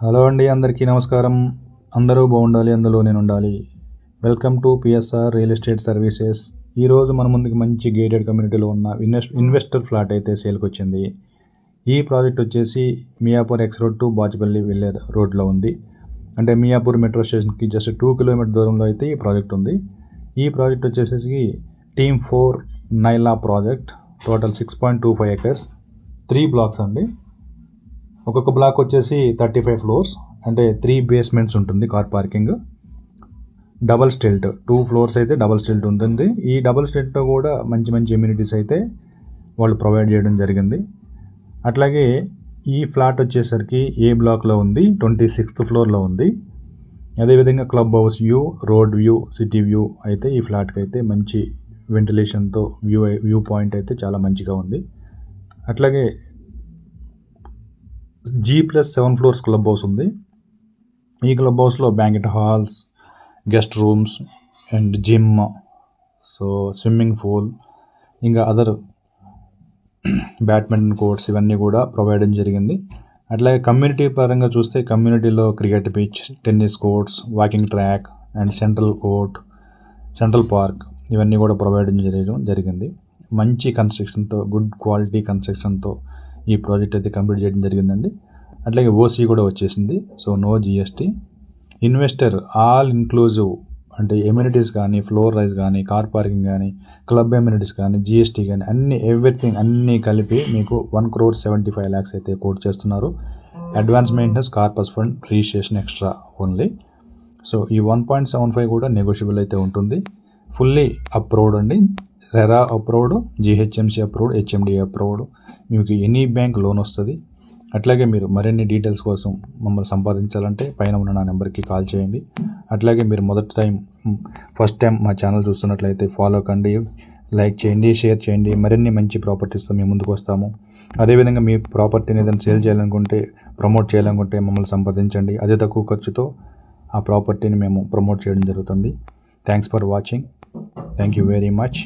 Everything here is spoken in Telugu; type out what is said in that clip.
హలో అండి, అందరికీ నమస్కారం. అందరూ బాగుండాలి, అందులో నేను ఉండాలి. Welcome to PSR real estate services. ఈరోజు మన ముందుకు మంచి గేటెడ్ కమ్యూనిటీలో ఉన్న ఇన్వెస్టర్ ఫ్లాట్ అయితే సేల్కి వచ్చింది. ఈ ప్రాజెక్ట్ వచ్చేసి Miyapur X road to Bachupalli వెళ్ళే రోడ్లో ఉంది. అంటే మియాపూర్ మెట్రో స్టేషన్కి జస్ట్ 2 కిలోమీటర్ దూరంలో అయితే ఈ ప్రాజెక్ట్ ఉంది. ఈ ప్రాజెక్ట్ వచ్చేసి టీమ్ 4 నైలా ప్రాజెక్ట్. టోటల్ 6.25 acres, 3 blocks అండి. ఒక్కొక్క బ్లాక్ వచ్చేసి 35 floors, అంటే 3 basements ఉంటుంది. Car parking, double stilt 2 floors అయితే డబల్ స్టిల్ట్ ఉంటుంది. ఈ డబల్ స్టిల్ట్లో కూడా మంచి మంచి ఎమ్యూనిటీస్ అయితే వాళ్ళు ప్రొవైడ్ చేయడం జరిగింది. అట్లాగే ఈ ఫ్లాట్ వచ్చేసరికి ఏ బ్లాక్లో ఉంది, 26th floorలో ఉంది. అదేవిధంగా club house view, road view, city view అయితే ఈ ఫ్లాట్కి అయితే మంచి వెంటిలేషన్తో వ్యూ పాయింట్ అయితే చాలా మంచిగా ఉంది. అట్లాగే G+7 floors క్లబ్ హౌస్ ఉంది. ఈ క్లబ్ హౌస్లో banquet halls, guest rooms and gym, swimming pool, ఇంకా అదర్ బ్యాడ్మింటన్ కోర్ట్స్ ఇవన్నీ కూడా ప్రొవైడ్ జరిగింది. అట్లాగే కమ్యూనిటీ పరంగా చూస్తే కమ్యూనిటీలో cricket pitch, tennis courts, walking track and central park ఇవన్నీ కూడా ప్రొవైడ్ చేయడం జరిగింది. మంచి కన్స్ట్రక్షన్తో, గుడ్ క్వాలిటీ కన్స్ట్రక్షన్తో ఈ ప్రాజెక్ట్ అయితే కంప్లీట్ చేయడం జరిగిందండి. అట్లాగే ఓసీ కూడా వచ్చేసింది. No GST. Investor all inclusive, అంటే ఎమ్యూనిటీస్ కానీ, ఫ్లోర్ రైజ్ కానీ, కార్ పార్కింగ్ కానీ, క్లబ్ ఎమ్యూనిటీస్ కానీ, జిఎస్టీ కానీ ఎవ్రీథింగ్ అన్నీ కలిపి మీకు 1,75 lakhs అయితే కోట్ చేస్తున్నారు. Advance maintenance, corpus fund, registration extra only. ఈ 1.75 కూడా నెగోషియబుల్ అయితే ఉంటుంది. ఫుల్లీ అప్రూవ్డ్ అండి. RERA approved, GHMC approved, HMDA approved. మీకు ఎనీ బ్యాంక్ లోన్ వస్తుంది. అట్లాగే మీరు మరిన్ని డీటెయిల్స్ కోసం మమ్మల్ని సంప్రదించాలంటే పైన ఉన్న నా నెంబర్కి కాల్ చేయండి. అట్లాగే మీరు ఫస్ట్ టైం మా ఛానల్ చూస్తున్నట్లయితే ఫాలో కండి, లైక్ చేయండి, షేర్ చేయండి. మరిన్ని మంచి ప్రాపర్టీస్తో మేము ముందుకు వస్తాము. అదేవిధంగా మీ ప్రాపర్టీని ఏదైనా సేల్ చేయాలనుకుంటే, ప్రమోట్ చేయాలనుకుంటే మమ్మల్ని సంప్రదించండి. అదే తక్కువ ఖర్చుతో ఆ ప్రాపర్టీని మేము ప్రమోట్ చేయడం జరుగుతుంది. Thanks for watching. Thank you very much.